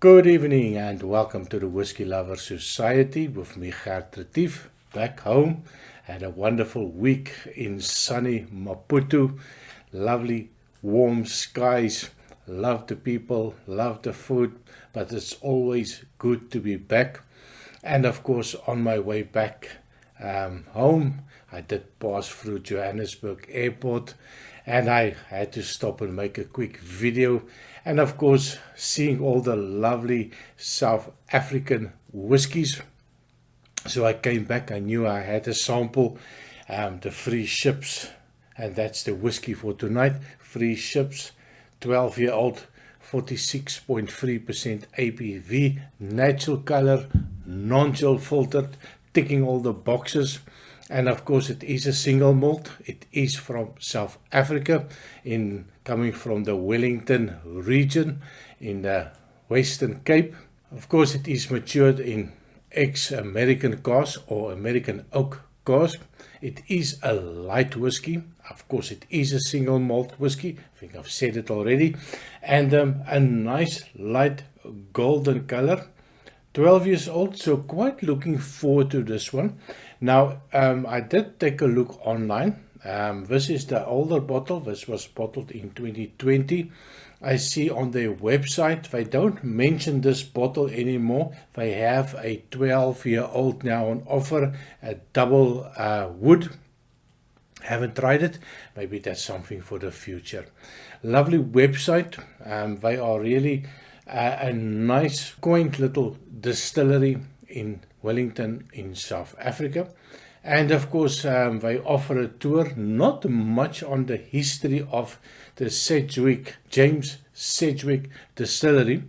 Good evening and welcome to the Whiskey Lover Society with me, Gert Retief, back home. Had a wonderful week in sunny Maputo. Lovely warm skies. Love the people, love the food, but it's always good to be back. And of course, on my way back home, I did pass through Johannesburg airport and I had to stop and make a quick video. And of course, seeing all the lovely South African whiskies. So I came back, I knew I had a sample, the free ships, and that's the whiskey for tonight. Free ships, 12-year-old, 46.3% ABV, natural color, non-chill filtered, ticking all the boxes. And of course it is a single malt. It is from South Africa, coming from the Wellington region in the Western Cape. Of course it is matured in ex-American cask or American oak cask. It is a light whiskey. Of course it is a single malt whiskey. I think I've said it already. And a nice light golden color. 12 years old, so quite looking forward to this one. Now, I did take a look online. This is the older bottle. This was bottled in 2020. I see on their website, they don't mention this bottle anymore. They have a 12-year-old now on offer, a double wood. Haven't tried it. Maybe that's something for the future. Lovely website. They are really a nice, quaint little distillery in Wellington in South Africa. And of course, they offer a tour, not much on the history of the James Sedgwick distillery,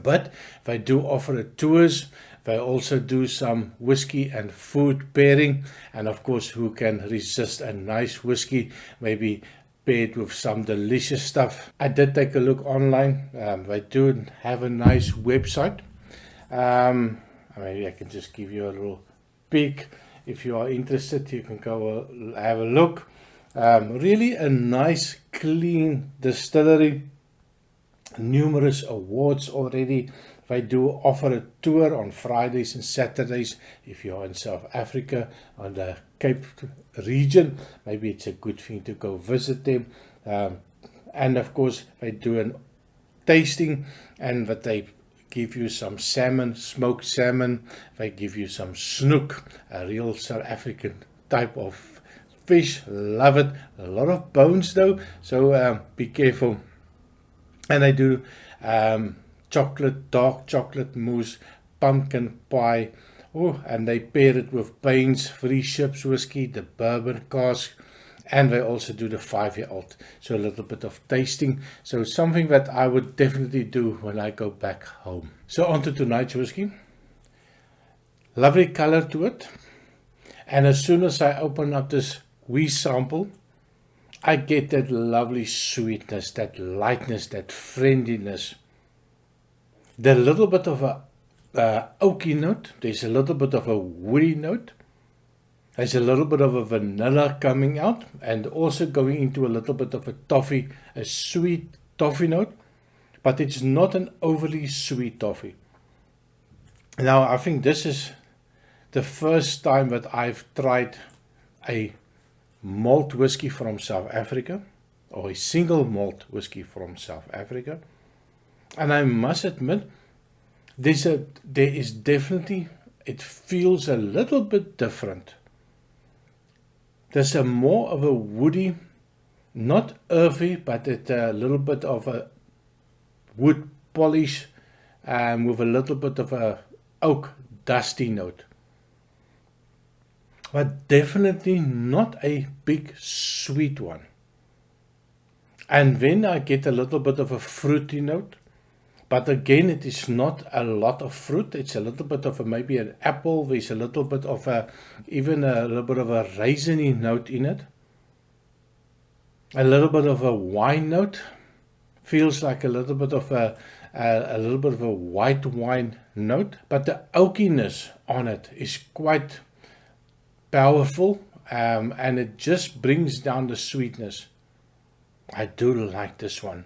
but they do offer tours. They also do some whiskey and food pairing. And of course, who can resist a nice whiskey, maybe paired with some delicious stuff. I did take a look online. They do have a nice website. Maybe I can just give you a little peek. If you are interested, you can go have a look. Really a nice, clean distillery. Numerous awards already. They do offer a tour on Fridays and Saturdays. If you are in South Africa on the Cape region, maybe it's a good thing to go visit them. And of course, they do a tasting, and that they give you some salmon, smoked salmon. They give you some snoek, a real South African type of fish. Love it. A lot of bones though, so be careful. And they do chocolate, dark chocolate mousse, pumpkin pie. Oh, and they pair it with Baines, Free Ships whiskey, the bourbon cask, and they also do the 5-year-old. So a little bit of tasting. So something that I would definitely do when I go back home. So on to tonight's whiskey. Lovely color to it. And as soon as I open up this wee sample, I get that lovely sweetness, that lightness, that friendliness. The little bit of a oaky note. There's a little bit of a woody note. There's a little bit of a vanilla coming out, and also going into a little bit of a toffee, a sweet toffee note, but it's not an overly sweet toffee. Now, I think this is the first time that I've tried a malt whiskey from South Africa, or a single malt whiskey from South Africa. And I must admit, there is definitely, it feels a little bit different. There's a more of a woody, not earthy, but it's a little bit of a wood polish, with a little bit of a oak dusty note. But definitely not a big sweet one. And then I get a little bit of a fruity note. But again, it is not a lot of fruit. It's a little bit of maybe an apple. There's a little bit of even a little bit of a raisiny note in it. A little bit of a wine note. Feels like a little bit of a white wine note. But the oakiness on it is quite powerful, and it just brings down the sweetness. I do like this one.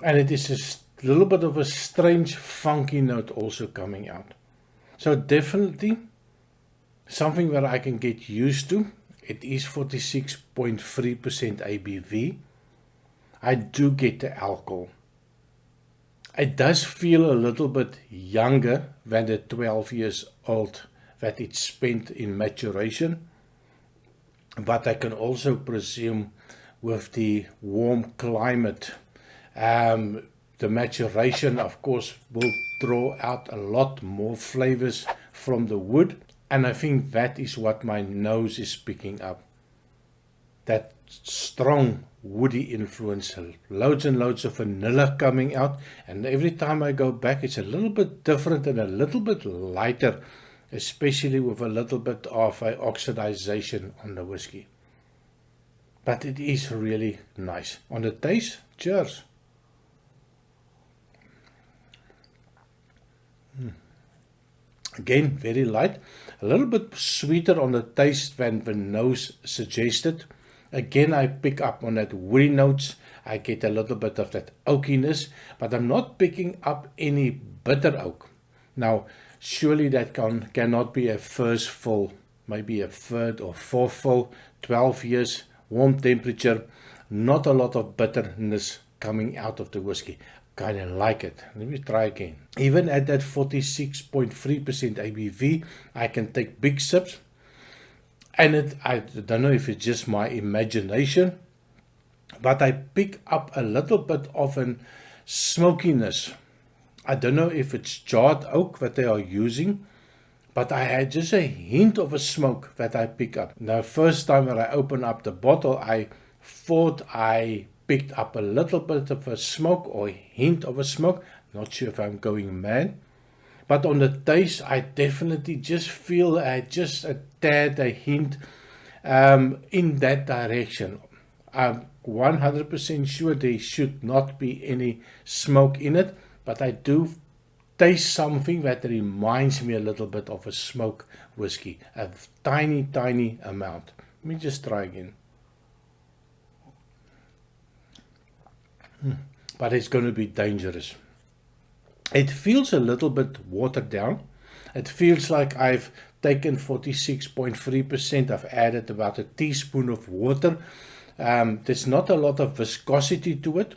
And it is little bit of a strange funky note also coming out. So definitely something that I can get used to. It is 46.3% ABV. I do get the alcohol. It does feel a little bit younger than the 12 years old that it's spent in maturation. But I can also presume with the warm climate, the maturation, of course, will draw out a lot more flavors from the wood. And I think that is what my nose is picking up. That strong woody influence, loads and loads of vanilla coming out. And every time I go back, it's a little bit different and a little bit lighter, especially with a little bit of a oxidization on the whiskey. But it is really nice. On the taste, cheers. Again, very light. A little bit sweeter on the taste than the nose suggested. Again, I pick up on that woody notes. I get a little bit of that oakiness, but I'm not picking up any bitter oak. Now, surely that cannot be a first fill, maybe a third or fourth fill, 12 years, warm temperature, not a lot of bitterness coming out of the whiskey. Kind of like it. Let me try again. Even at that 46.3% ABV, I can take big sips. And I don't know if it's just my imagination, but I pick up a little bit of a smokiness. I don't know if it's charred oak that they are using, but I had just a hint of a smoke that I pick up. Now, first time that I opened up the bottle, I thought I picked up a little bit of a smoke or a hint of a smoke. Not sure if I'm going mad. But on the taste, I definitely just feel just a tad, a hint in that direction. I'm 100% sure there should not be any smoke in it, but I do taste something that reminds me a little bit of a smoke whiskey. A tiny, tiny amount. Let me just try again. But it's going to be dangerous. It feels a little bit watered down. It feels like I've taken 46.3%. I've added about a teaspoon of water. There's not a lot of viscosity to it.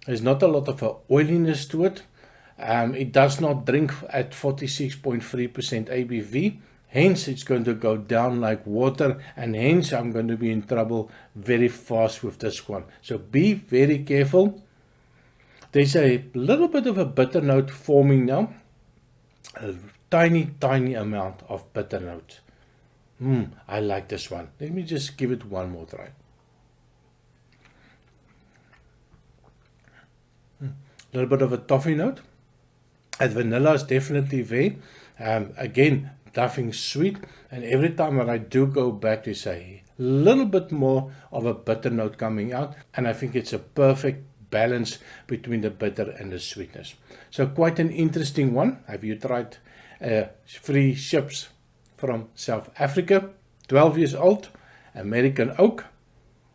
There's not a lot of oiliness to it. It does not drink at 46.3% ABV. Hence, it's going to go down like water, and hence I'm going to be in trouble very fast with this one. So be very careful. There's a little bit of a bitter note forming now. A tiny, tiny amount of bitter note. I like this one. Let me just give it one more try. A little bit of a toffee note. And vanilla is definitely there. Again, nothing sweet. And every time that I do go back, there's a little bit more of a bitter note coming out. And I think it's a perfect balance between the bitter and the sweetness. So quite an interesting one. Have you tried free ships from South Africa? 12 years old, American oak.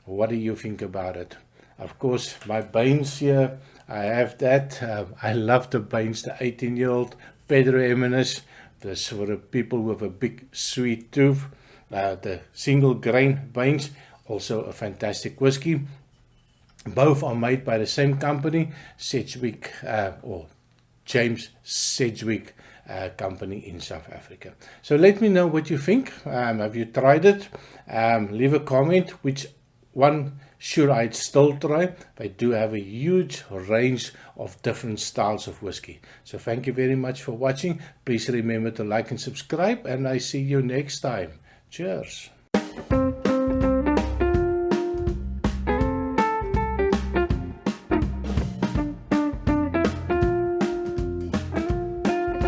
What do you think about it? Of course, my Baines here, I have that. I love the Baines, the 18-year-old Pedro Eminis. This for the people with a big sweet tooth. The single grain Baines, also a fantastic whiskey. Both are made by the same company, Sedgwick, or James Sedgwick company in South Africa. So let me know what you think. Have you tried it? Leave a comment. Which one should I still try? They do have a huge range of different styles of whiskey. So thank you very much for watching. Please remember to like and subscribe, and I see you next time. Cheers.